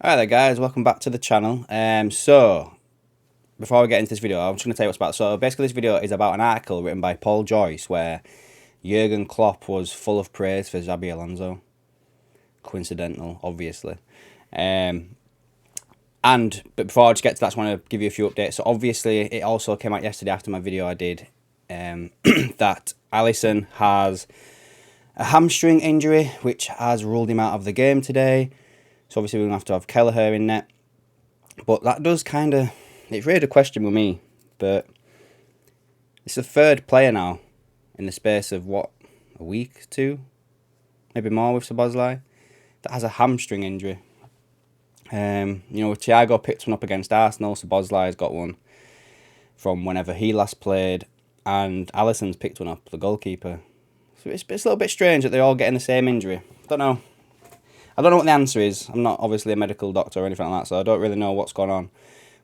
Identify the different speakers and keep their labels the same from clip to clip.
Speaker 1: Hi there guys, welcome back to the channel. So before we get into this video, I'm just going to tell you what's about. So basically this video is about an article written by Paul Joyce where Jurgen Klopp was full of praise for Xabi Alonso. Coincidental, obviously. But before I just get to that, I just want to give you a few updates. So obviously it also came out yesterday after my video I did that Alisson has a hamstring injury which has ruled him out of the game today. So obviously we're going to have Kelleher in net. But that does kind of... It's raised a question with me. But it's the third player now in the space of, what, a week, two? Maybe more with Szoboszlai. That has a hamstring injury. Thiago picked one up against Arsenal. Szoboszlai's got one from whenever he last played. And Alisson's picked one up, the goalkeeper. So it's a little bit strange that they're all getting the same injury. I don't know what the answer is. I'm not obviously a medical doctor or anything like that, so I don't really know what's going on.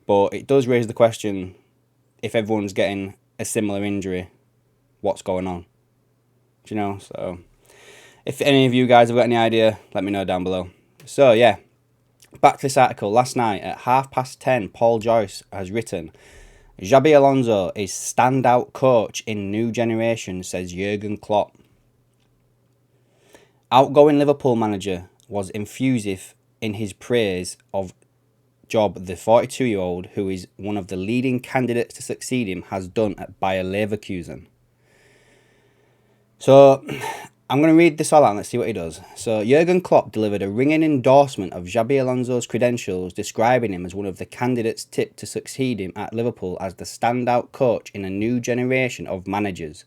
Speaker 1: But it does raise the question, if everyone's getting a similar injury, what's going on? Do you know? So, if any of you guys have got any idea, let me know down below. So, yeah, back to this article. Last night at 10:30, Paul Joyce has written, Xabi Alonso is standout coach in new generation, says Jurgen Klopp. Outgoing Liverpool manager was effusive in his praise of job the 42-year-old, who is one of the leading candidates to succeed him, has done at Bayer Leverkusen. So, I'm going to read this all out and let's see what he does. So, Jurgen Klopp delivered a ringing endorsement of Xabi Alonso's credentials, describing him as one of the candidates tipped to succeed him at Liverpool as the standout coach in a new generation of managers.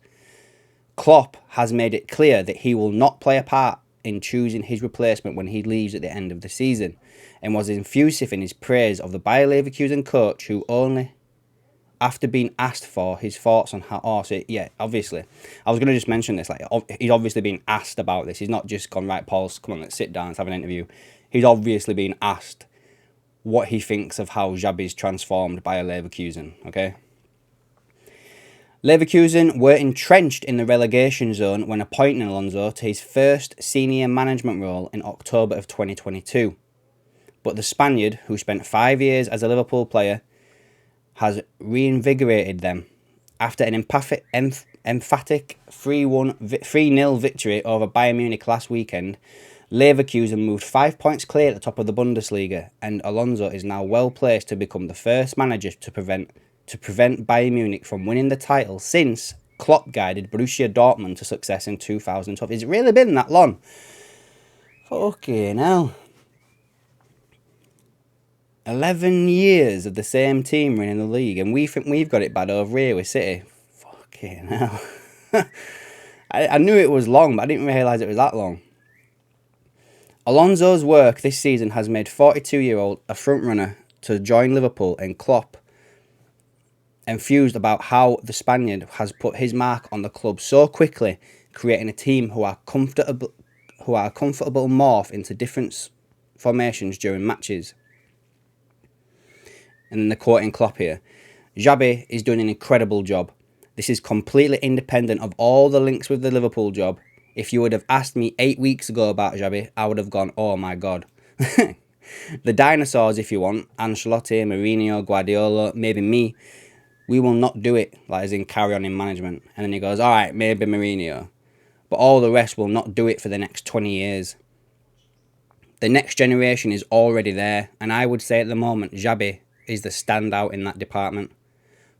Speaker 1: Klopp has made it clear that he will not play a part in choosing his replacement when he leaves at the end of the season, and was effusive in his praise of the Bayer Leverkusen coach, who only after being asked for his thoughts on how... obviously. I was going to just mention this. He's obviously been asked about this. He's not just gone, right, Paul, come on, let's sit down, let's have an interview. He's obviously been asked what he thinks of how Xabi's transformed Bayer Leverkusen, okay? Leverkusen were entrenched in the relegation zone when appointing Alonso to his first senior management role in October of 2022. But the Spaniard, who spent 5 years as a Liverpool player, has reinvigorated them. After an emphatic 3-0 victory over Bayern Munich last weekend, Leverkusen moved 5 points clear at the top of the Bundesliga, and Alonso is now well placed to become the first manager to prevent Bayern Munich from winning the title since Klopp guided Borussia Dortmund to success in 2012. Has it really been that long? Fucking hell. 11 years of the same team winning the league, and we think we've got it bad over here with City. Fucking hell. I knew it was long, but I didn't realise it was that long. Alonso's work this season has made 42-year-old a front-runner to join Liverpool, and Klopp enthused about how the Spaniard has put his mark on the club so quickly, creating a team who are comfortable morph into different formations during matches. And then the quoting Klopp here, Xabi is doing an incredible job. This is completely independent of all the links with the Liverpool job. If you would have asked me 8 weeks ago about Xabi, I would have gone, oh my God. The dinosaurs, if you want, Ancelotti, Mourinho, Guardiola, maybe me, we will not do it, like as in carry on in management. And then he goes, all right, maybe Mourinho. But all the rest will not do it for the next 20 years. The next generation is already there. And I would say at the moment, Xabi is the standout in that department.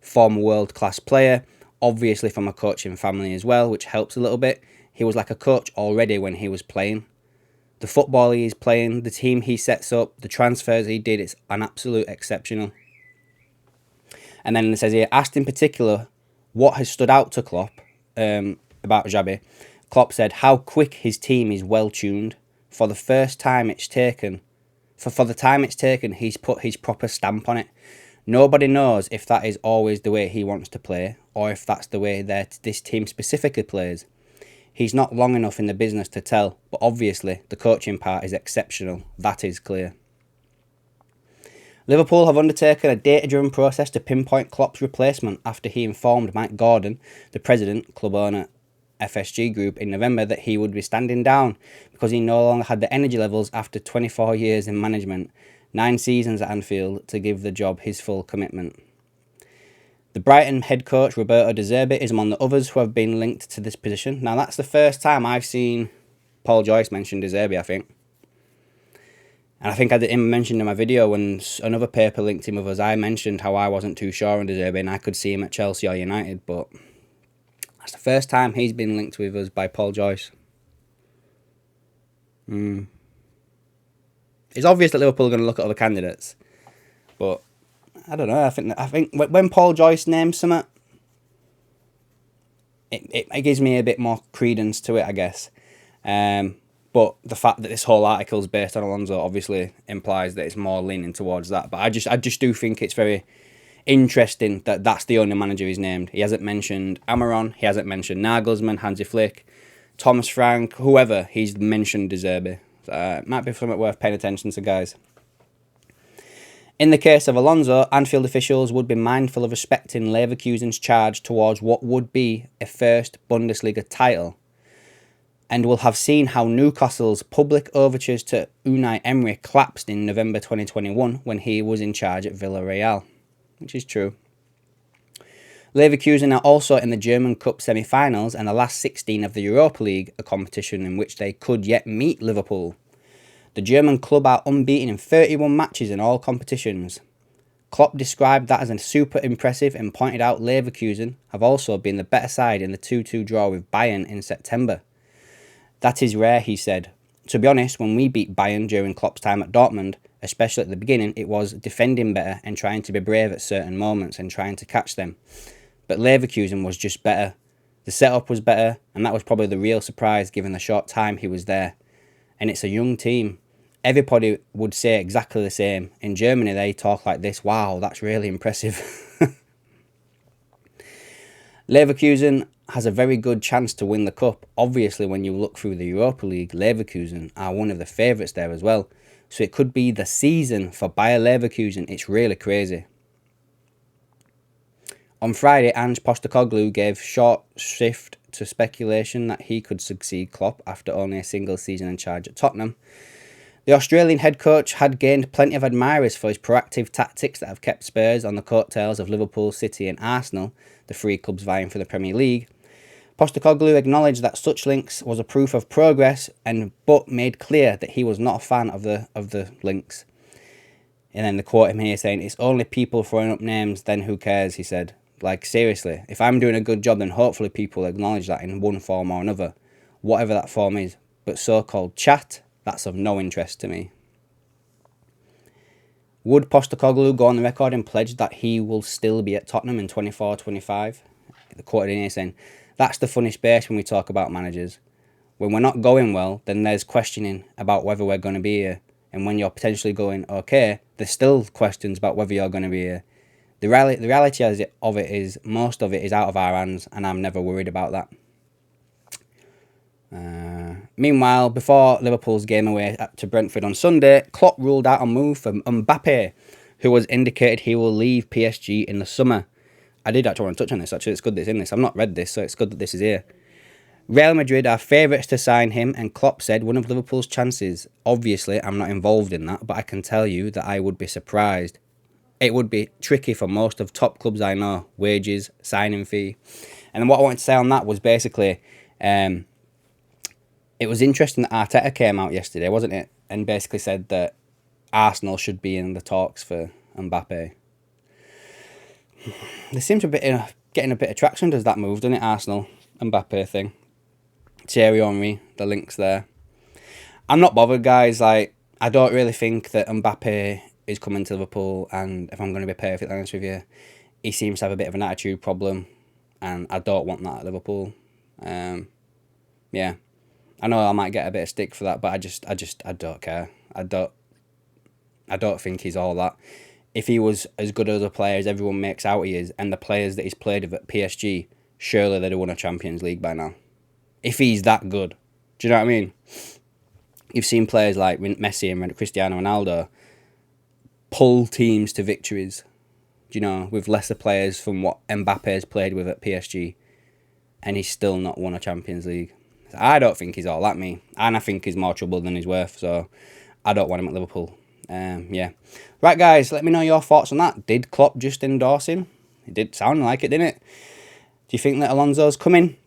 Speaker 1: Former world-class player, obviously from a coaching family as well, which helps a little bit. He was like a coach already when he was playing. The football he is playing, the team he sets up, the transfers he did, it's an absolute exceptional. And then it says here, asked in particular what has stood out to Klopp about Xabi, Klopp said how quick his team is well tuned. For the time it's taken, he's put his proper stamp on it. Nobody knows if that is always the way he wants to play, or if that's the way that this team specifically plays. He's not long enough in the business to tell, but obviously the coaching part is exceptional. That is clear. Liverpool have undertaken a data-driven process to pinpoint Klopp's replacement after he informed Mike Gordon, the president, club owner, FSG Group, in November that he would be standing down because he no longer had the energy levels after 24 years in management. 9 seasons at Anfield to give the job his full commitment. The Brighton head coach Roberto De Zerbi is among the others who have been linked to this position. Now that's the first time I've seen Paul Joyce mention De Zerbi, I think. And I think I didn't mention in my video when another paper linked him with us, I mentioned how I wasn't too sure on De Zerbi and I could see him at Chelsea or United, but that's the first time he's been linked with us by Paul Joyce. It's obvious that Liverpool are going to look at other candidates, but I don't know. I think when Paul Joyce names something, it gives me a bit more credence to it, I guess. But the fact that this whole article is based on Alonso obviously implies that it's more leaning towards that. But I just do think it's very interesting that that's the only manager he's named. He hasn't mentioned Amaron. He hasn't mentioned Nagelsmann, Hansi Flick, Thomas Frank, whoever. He's mentioned De Zerbi. So, it might be something worth paying attention to, guys. In the case of Alonso, Anfield officials would be mindful of respecting Leverkusen's charge towards what would be a first Bundesliga title, and will have seen how Newcastle's public overtures to Unai Emery collapsed in November 2021 when he was in charge at Villarreal, which is true. Leverkusen are also in the German Cup semi-finals and the last 16 of the Europa League, a competition in which they could yet meet Liverpool. The German club are unbeaten in 31 matches in all competitions. Klopp described that as super impressive and pointed out Leverkusen have also been the better side in the 2-2 draw with Bayern in September. That is rare, he said. To be honest, when we beat Bayern during Klopp's time at Dortmund, especially at the beginning, it was defending better and trying to be brave at certain moments and trying to catch them. But Leverkusen was just better. The setup was better, and that was probably the real surprise given the short time he was there. And it's a young team. Everybody would say exactly the same. In Germany, they talk like this. Wow, that's really impressive. Leverkusen has a very good chance to win the cup. Obviously, when you look through the Europa League, Leverkusen are one of the favourites there as well. So it could be the season for Bayer Leverkusen. It's really crazy. On Friday, Ange Postecoglou gave short shrift to speculation that he could succeed Klopp after only a single season in charge at Tottenham. The Australian head coach had gained plenty of admirers for his proactive tactics that have kept Spurs on the coattails of Liverpool, City and Arsenal, the three clubs vying for the Premier League. Postecoglou acknowledged that such links was a proof of progress, but made clear that he was not a fan of the links. And then the quote him here saying, "It's only people throwing up names, then who cares," he said. Like, seriously, if I'm doing a good job, then hopefully people acknowledge that in one form or another, whatever that form is. But so-called chat, that's of no interest to me. Would Postecoglou go on the record and pledge that he will still be at Tottenham in 24-25? The quote in here saying, "That's the funny space when we talk about managers. When we're not going well, then there's questioning about whether we're going to be here. And when you're potentially going okay, there's still questions about whether you're going to be here. The reality of it is most of it is out of our hands, and I'm never worried about that." Meanwhile, before Liverpool's game away to Brentford on Sunday, Klopp ruled out a move for Mbappe, who has indicated he will leave PSG in the summer. I did actually want to touch on this, actually. It's good that it's in this. I've not read this, so it's good that this is here. Real Madrid are favourites to sign him, and Klopp said one of Liverpool's chances. Obviously, I'm not involved in that, but I can tell you that I would be surprised. It would be tricky for most of top clubs I know. Wages, signing fee. And what I wanted to say on that was basically, it was interesting that Arteta came out yesterday, wasn't it? And basically said that Arsenal should be in the talks for Mbappe. There seems to be getting a bit of traction, does that move, doesn't it? Arsenal, Mbappe thing. Thierry Henry, the links there. I'm not bothered, guys. Like, I don't really think that Mbappe is coming to Liverpool, and if I'm going to be perfectly honest with you, he seems to have a bit of an attitude problem, and I don't want that at Liverpool. Yeah. I know I might get a bit of stick for that, but I don't care. I don't think he's all that. If he was as good as a player as everyone makes out he is, and the players that he's played with at PSG, surely they'd have won a Champions League by now. If he's that good. Do you know what I mean? You've seen players like Messi and Cristiano Ronaldo pull teams to victories, do you know, with lesser players from what Mbappe has played with at PSG, and he's still not won a Champions League. I don't think he's all that, me. And I think he's more trouble than he's worth, so I don't want him at Liverpool. Yeah. Right, guys, let me know your thoughts on that. Did Klopp just endorse him? It did sound like it, didn't it? Do you think that Alonso's coming?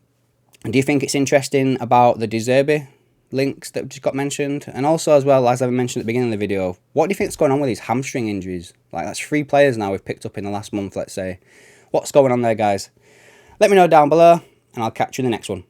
Speaker 1: And do you think it's interesting about the De Zerbi links that just got mentioned? And also, as well, as I mentioned at the beginning of the video, what do you think's going on with these hamstring injuries? Like, that's 3 players now we've picked up in the last month, let's say. What's going on there, guys? Let me know down below, and I'll catch you in the next one.